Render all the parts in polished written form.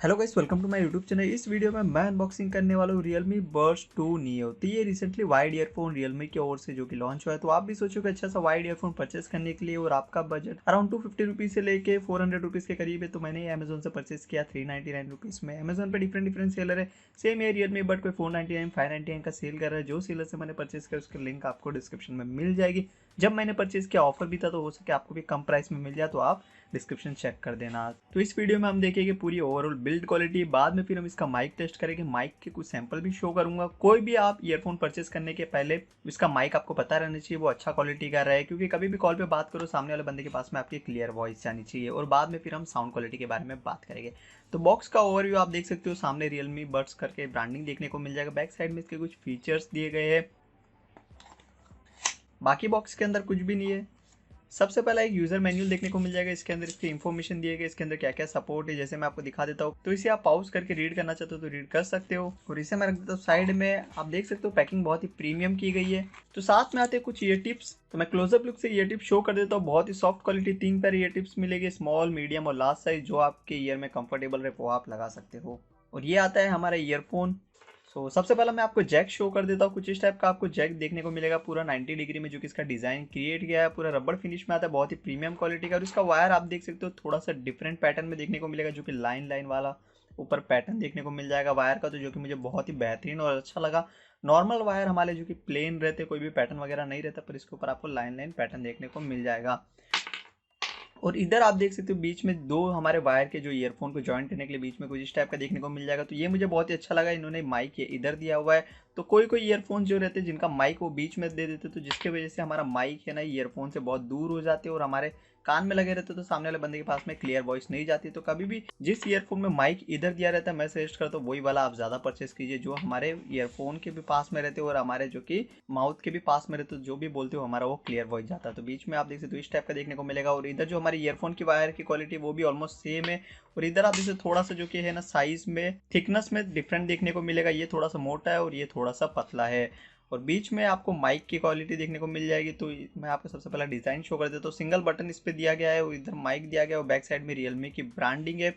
Hello guys, welcome to my YouTube channel. इस video में मैं अनबॉक्सिंग करने वाला हूँ Realme Buds 2 Neo। तो ये रिसेंटली वाइड ईयरफोन Realme की ओर से जो कि लॉन्च हुआ है। तो आप भी सोचो कि अच्छा सा वाइड ईयरफोन परचेस करने के लिए और आपका बजट अराउंड 250 रुपीज़ से लेके 400 रुपीज़ के करीब है। तो मैंने अमेजोन से परचेस किया 399 रुपीज़ में। अमेजोन पे डिफरेंट डिफरेंट सेलर है। सेम ये Realme बट कोई 499 599 का सेल कर रहा है। जो सेलर से मैंने परचेस किया उसकी लिंक आपको डिस्क्रिप्शन में मिल जाएगी। जब मैंने परचेस किया ऑफर भी था, तो हो सके आपको भी कम प्राइस में मिल जाए, तो आप डिस्क्रिप्शन चेक कर देना। तो इस वीडियो में हम देखेंगे पूरी ओवरऑल बिल्ड क्वालिटी। बाद में फिर हम इसका माइक टेस्ट करेंगे, माइक के कुछ सैंपल भी शो करूंगा। कोई भी आप ईयरफोन परचेस करने के पहले इसका माइक आपको पता रहना चाहिए, वो अच्छा क्वालिटी का रहे, क्योंकि कभी भी कॉल पे बात करो सामने वाले बंदे के पास में आपकी क्लियर वॉइस जानी चाहिए। और बाद में फिर हम साउंड क्वालिटी के बारे में बात करेंगे। तो बॉक्स का ओवरव्यू आप देख सकते हो, सामने रियलमी बड्स करके ब्रांडिंग देखने को मिल जाएगा। बैक साइड में इसके कुछ फीचर्स दिए गए हैं। बाकी बॉक्स के अंदर कुछ भी नहीं है। सबसे पहला एक यूजर मैनुअल देखने को मिल जाएगा। इसके अंदर इसकी इन्फॉर्मेशन दिए गए, इसके अंदर क्या क्या सपोर्ट है, जैसे मैं आपको दिखा देता हूँ। तो इसे आप पॉज करके रीड करना चाहते हो तो रीड कर सकते हो। और इसे मैं रख देता हूँ साइड में। आप देख सकते हो पैकिंग बहुत ही प्रीमियम की गई है। तो साथ में आते हैं कुछ ईयर टिप्स। तो मैं क्लोजअप लुक से ईयर टिप्स शो कर देता हूँ। बहुत ही सॉफ्ट क्वालिटी 3 पैर ईयर टिप्स मिलेंगे, स्मॉल, मीडियम और लार्ज साइज। जो आपके ईयर में कंफर्टेबल रहे वो आप लगा सकते हो। और ये आता है हमारा ईयरफोन। सबसे पहला मैं आपको जैक शो कर देता हूँ। कुछ इस टाइप का आपको जैक देखने को मिलेगा, पूरा 90 डिग्री में, जो कि इसका डिजाइन क्रिएट किया है। पूरा रबर फिनिश में आता है, बहुत ही प्रीमियम क्वालिटी का। और इसका वायर आप देख सकते हो थोड़ा सा डिफरेंट पैटर्न में देखने को मिलेगा, जो कि लाइन लाइन वाला ऊपर पैटर्न देखने को मिल जाएगा वायर का। तो जो कि मुझे बहुत ही बेहतरीन और अच्छा लगा। नॉर्मल वायर हमारे जो कि प्लेन रहते, कोई भी पैटर्न वगैरह नहीं रहता, पर इसके ऊपर आपको लाइन लाइन पैटर्न देखने को मिल जाएगा। और इधर आप देख सकते हो बीच में दो हमारे वायर के जो ईयरफोन को ज्वाइन करने के लिए बीच में कुछ इस टाइप का देखने को मिल जाएगा। तो ये मुझे बहुत ही अच्छा लगा। इन्होंने माइक ये इधर दिया हुआ है। तो कोई कोई ईयरफोन जो रहते हैं जिनका माइक वो बीच में दे देते, तो जिसके वजह से हमारा माइक है ना ईयरफोन से बहुत दूर हो जाते और हमारे कान में लगे रहते, तो सामने वाले बंदे के पास में क्लियर वॉइस नहीं जाती। तो कभी भी जिस ईयरफोन में माइक इधर दिया रहता है, मैं सजेस्ट करता हूँ वही वाला आप ज़्यादा परचेस कीजिए, जो हमारे ईयरफोन के भी पास में रहते हो और हमारे जो कि माउथ के भी पास में रहते हो। जो भी बोलते हो हमारा वो क्लियर वॉइस जाता है। तो बीच में आप देख सकते हो इस टाइप का देखने को मिलेगा। और इधर जो हमारे ईयरफोन की वायर की क्वालिटी वो भी ऑलमोस्ट सेम है। और इधर आप जैसे थोड़ा सा जो कि है ना साइज में थिकनेस में डिफरेंट देखने को मिलेगा। ये थोड़ा सा मोटा है और ये थोड़ा सा पतला है। और बीच में आपको माइक की क्वालिटी देखने को मिल जाएगी। तो मैं आपको सबसे पहला डिज़ाइन शो कर देता हूँ। सिंगल बटन इस पे दिया गया है और इधर माइक दिया गया है और बैक साइड में रियलमी की ब्रांडिंग है।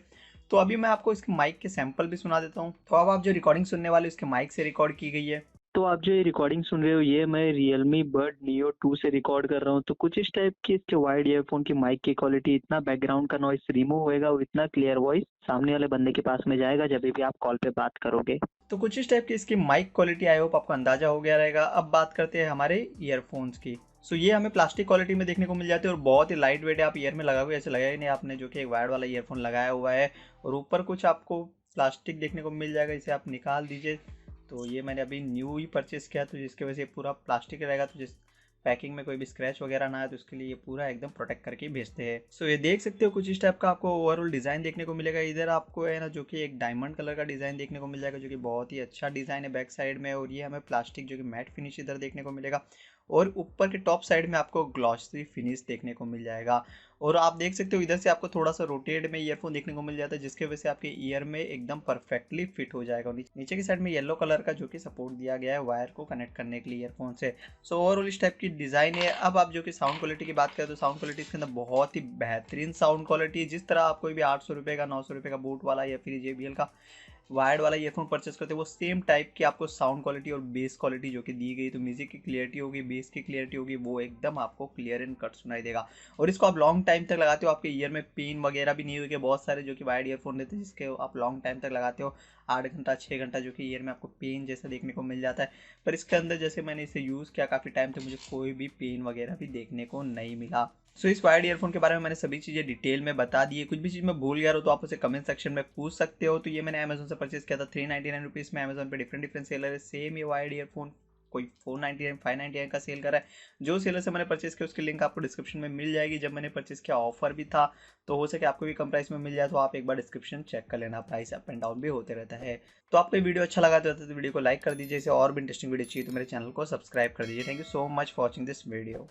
तो अभी मैं आपको इसके माइक के सैंपल भी सुना देता हूँ। तो अब आप जो रिकॉर्डिंग सुनने वाले इसके माइक से रिकॉर्ड की गई है। तो आप जो ये रिकॉर्डिंग सुन रहे हो ये मैं Realme Bud Neo 2 से रिकॉर्ड कर रहा हूँ। तो कुछ इस टाइप की इसके वाइड ईयरफोन की माइक की क्वालिटी, इतना बैकग्राउंड का नॉइस रिमूव होएगा और इतना क्लियर वॉइस सामने वाले बंदे के पास में जाएगा जब भी आप कॉल पे बात करोगे। तो कुछ इस टाइप की इसकी माइक क्वालिटी आई होप आपको अंदाजा हो गया रहेगा। अब बात करते हैं हमारे ईयरफोन्स की। ये हमें प्लास्टिक क्वालिटी में देखने को मिल जाती है और बहुत ही लाइट वेट है। आप ईयर में लगाओगे ऐसे लगेगा ही नहीं आपने जो कि एक वायर वाला ईयरफोन लगाया हुआ है। और ऊपर कुछ आपको प्लास्टिक देखने को मिल जाएगा, इसे आप निकाल दीजिए। तो ये मैंने अभी न्यू ही परचेस किया, तो जिसकी वजह से पूरा प्लास्टिक रहेगा। तो जिस पैकिंग में कोई भी स्क्रैच वगैरह ना है, तो इसके लिए ये पूरा एकदम प्रोटेक्ट करके भेजते हैं। ये देख सकते हो कुछ इस टाइप का आपको ओवरऑल डिज़ाइन देखने को मिलेगा। इधर आपको है ना जो कि एक डायमंड कलर का डिज़ाइन देखने को मिल जाएगा, जो कि बहुत ही अच्छा डिज़ाइन है बैक साइड में। और ये हमें प्लास्टिक जो कि मैट फिनिश इधर देखने को मिलेगा। और ऊपर के टॉप साइड में आपको ग्लॉसी फिनिश देखने को मिल जाएगा। और आप देख सकते हो इधर से आपको थोड़ा सा रोटेट में ईयरफोन देखने को मिल जाता है, जिसके वजह से आपके ईयर में एकदम परफेक्टली फिट हो जाएगा। नीचे की साइड में येलो कलर का जो कि सपोर्ट दिया गया है वायर को कनेक्ट करने के लिए ईयरफोन से। ओवरऑल इस टाइप की डिज़ाइन है। अब आप जो कि साउंड क्वालिटी की बात करें, तो साउंड क्वालिटी इसके अंदर बहुत ही बेहतरीन साउंड क्वालिटी है। जिस तरह आप कोई भी 800 रुपये का 900 रुपये का बोट वाला या फिर JBL का वायर्ड वाला ईयरफोन परचेस करते हो, वो सेम टाइप की आपको साउंड क्वालिटी और बेस क्वालिटी जो कि दी गई। तो म्यूजिक की क्लियरिटी होगी, बेस की क्लियरिटी होगी, वो एकदम आपको क्लियर एंड कट सुनाई देगा। और इसको आप लॉन्ग टाइम तक लगाते हो, आपके ईयर में पेन वगैरह भी नहीं होगी। बहुत सारे जो कि वायर्ड ईयरफोन रहते हैं जिसके आप लॉन्ग टाइम तक लगाते हो, 8 घंटा 6 घंटा, जो कि ईयर में आपको पेन जैसा देखने को मिल जाता है। पर इसके अंदर जैसे मैंने इसे यूज़ किया काफ़ी टाइम तक, मुझे कोई भी पेन वगैरह भी देखने को नहीं मिला। इस वायर्ड ईयरफोन के बारे में मैंने सभी चीज़ें डिटेल में बता दी है। कुछ भी चीज़ मैं भूल गया हो तो आप उसे कमेंट सेक्शन में पूछ सकते हो। तो ये मैंने अमेजोन से परचेस किया था 399 रुपीज़ में। अमेजोन पे डिफरेंट डिफरेंट सेलर है। सेम ये वायर्ड ईयरफोन कोई 499 599 का सेल कर रहा है। जो सेलर से मैंने परचेस किया उसकी लिंक आपको डिस्क्रिप्शन में मिल जाएगी। जब मैंने परचेस किया ऑफर भी था, तो हो सके आपको भी कम प्राइस में मिल जाए। तो आप एक बार डिस्क्रिप्शन चेक कर लेना, प्राइस अप एंड डाउन भी होते रहता है। तो आपको वीडियो अच्छा लगा तो वीडियो को लाइक कर दीजिए। इसे और भी इंटरेस्टिंग वीडियो चाहिए तो मेरे चैनल को सब्सक्राइब कर दीजिए। Thank you so much for watching this video.